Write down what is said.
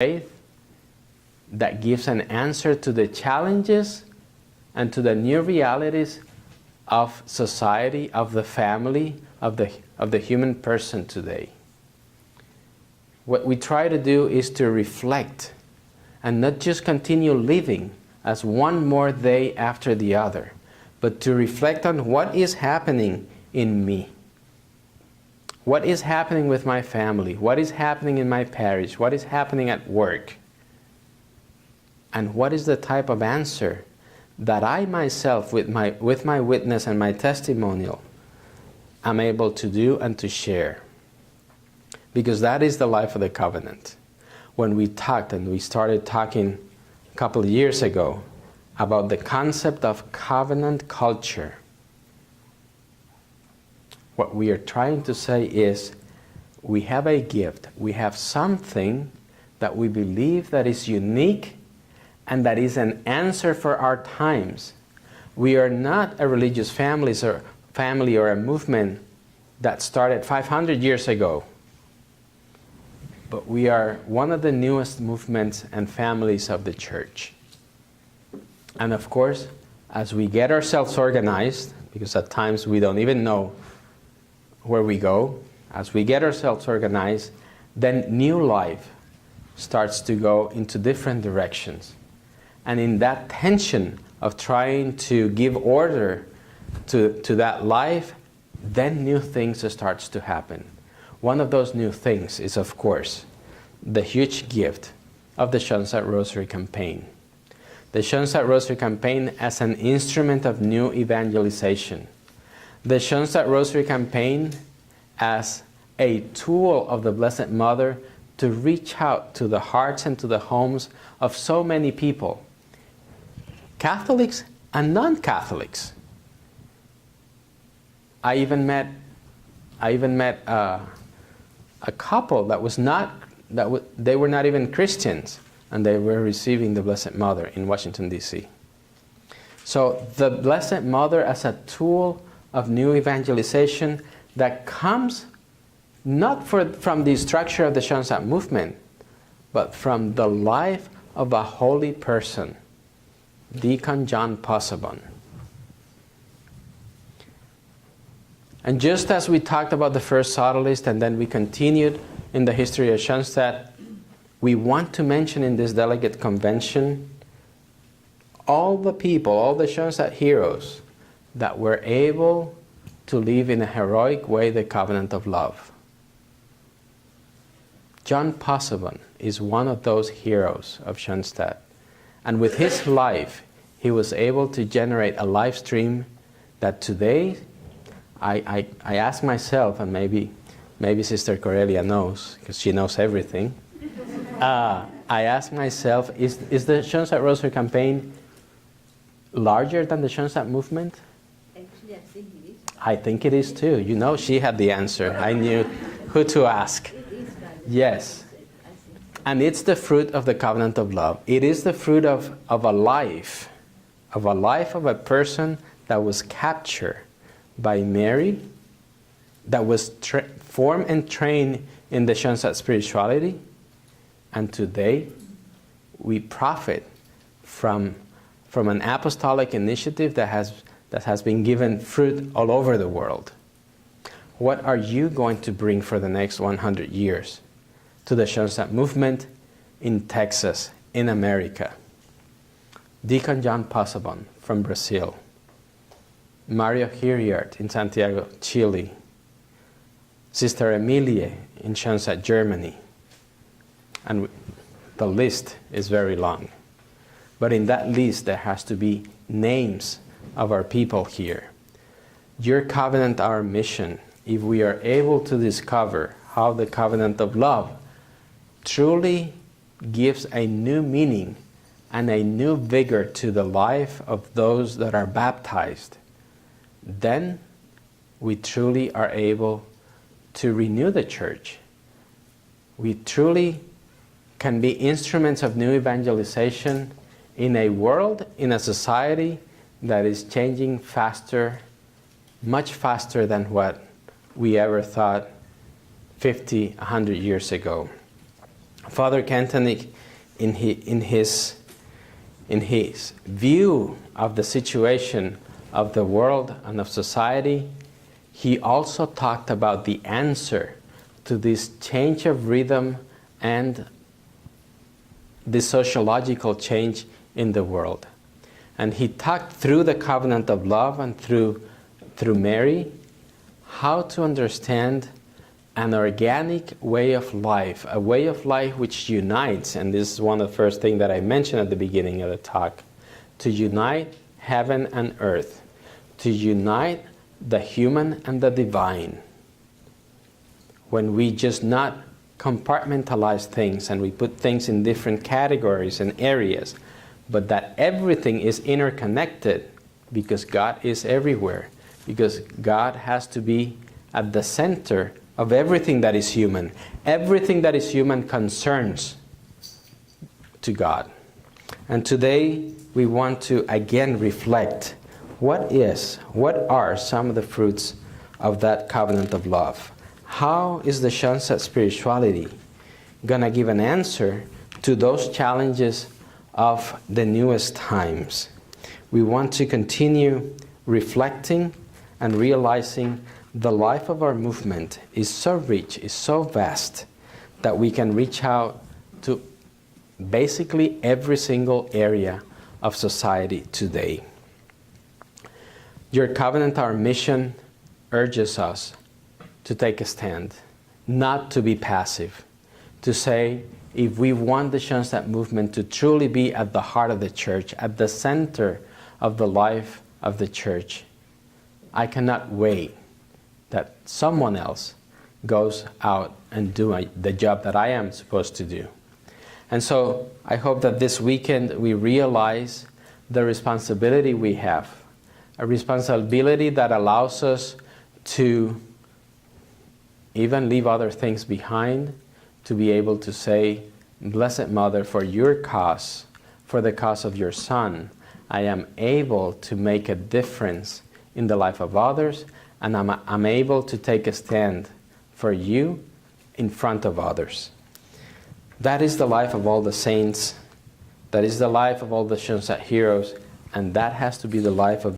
faith that gives an answer to the challenges and to the new realities of society, of the family, of the human person today. What we try to do is to reflect and not just continue living as one more day after the other, but to reflect on what is happening in me. What is happening with my family? What is happening in my parish? What is happening at work? And what is the type of answer that I myself, with my witness and my testimonial, am able to do and to share? Because that is the life of the covenant. When we talked, and we started talking a couple of years ago, about the concept of covenant culture, what we are trying to say is, we have a gift, we have something that we believe that is unique and that is an answer for our times. We are not a religious family or a movement that started 500 years ago, but we are one of the newest movements and families of the church. And of course, as we get ourselves organized, because at times we don't even know where we go, as we get ourselves organized, then new life starts to go into different directions. And in that tension of trying to give order to that life, then new things starts to happen. One of those new things is, of course, the huge gift of the Schoenstatt Rosary Campaign. The Schoenstatt Rosary Campaign as an instrument of new evangelization. The Schoenstatt Rosary Campaign as a tool of the Blessed Mother to reach out to the hearts and to the homes of so many people, Catholics and non-Catholics. I even met a couple that was not they were not even Christians, and they were receiving the Blessed Mother in Washington, D.C. So the Blessed Mother as a tool of new evangelization that comes not from the structure of the Schoenstatt movement, but from the life of a holy person, Deacon John Possebon. And just as we talked about the first Soterist, and then we continued in the history of Schoenstatt, we want to mention in this Delegate Convention all the people, all the Schoenstatt heroes that were able to live in a heroic way the covenant of love. John Possebon is one of those heroes of Schoenstatt. And with his life, he was able to generate a life stream that today, I ask myself, and maybe Sister Corellia knows, because she knows everything. I ask myself, is the Schoenstatt Rosary Campaign larger than the Schoenstatt movement? Actually, I think it is. I think it is too. You know, she had the answer. I knew who to ask. It is larger. Yes. And it's the fruit of the covenant of love. It is the fruit of a life of a person that was captured by Mary, that was formed and trained in the Schoenstatt spirituality, and today we profit from an apostolic initiative that has been given fruit all over the world. What are you going to bring for the next 100 years to the Schoenstatt movement in Texas, in America? Deacon John Possebon from Brazil, Mario Hiriart in Santiago, Chile, Sister Emilie in Schoenstatt, Germany, and the list is very long. But in that list there has to be names of our people here. Your covenant, our mission, if we are able to discover how the covenant of love truly gives a new meaning and a new vigor to the life of those that are baptized, then we truly are able to renew the church. We truly can be instruments of new evangelization in a world, in a society that is changing faster, much faster than what we ever thought 50, 100 years ago. Father Cantonic, in his view of the situation of the world and of society, he also talked about the answer to this change of rhythm and the sociological change in the world. And he talked through the covenant of love and through Mary how to understand an organic way of life, a way of life which unites, and this is one of the first things that I mentioned at the beginning of the talk, to unite heaven and earth, to unite the human and the divine. When we just not compartmentalize things and we put things in different categories and areas, but that everything is interconnected because God is everywhere, because God has to be at the center of everything that is human. Everything that is human concerns to God. And today we want to again reflect what are some of the fruits of that covenant of love? How is the Shansa spirituality going to give an answer to those challenges of the newest times? We want to continue reflecting and realizing the life of our movement is so rich, is so vast, that we can reach out to basically every single area of society today. Your covenant, our mission, urges us to take a stand, not to be passive, to say, if we want the Schoenstatt movement to truly be at the heart of the church, at the center of the life of the church, I cannot wait that someone else goes out and do the job that I am supposed to do. And so I hope that this weekend we realize the responsibility we have, a responsibility that allows us to even leave other things behind, to be able to say, Blessed Mother, for your cause, for the cause of your Son, I am able to make a difference in the life of others, and I'm able to take a stand for you in front of others. That is the life of all the saints. That is the life of all the Schoenstatt heroes. And that has to be the life of